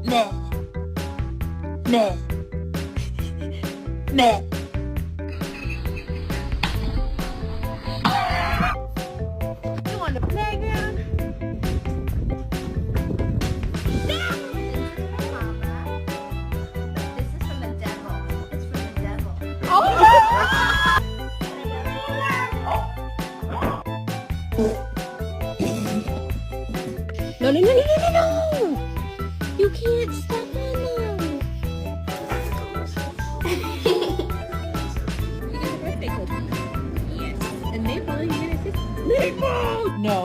Meh. Meh. Meh. You on the playground? This is from the devil. It's from the devil. No, no, no, no, no, no, no! You can't step on them. You get a birthday cookie. Yes. And Maple, you get a sister. Maple! No.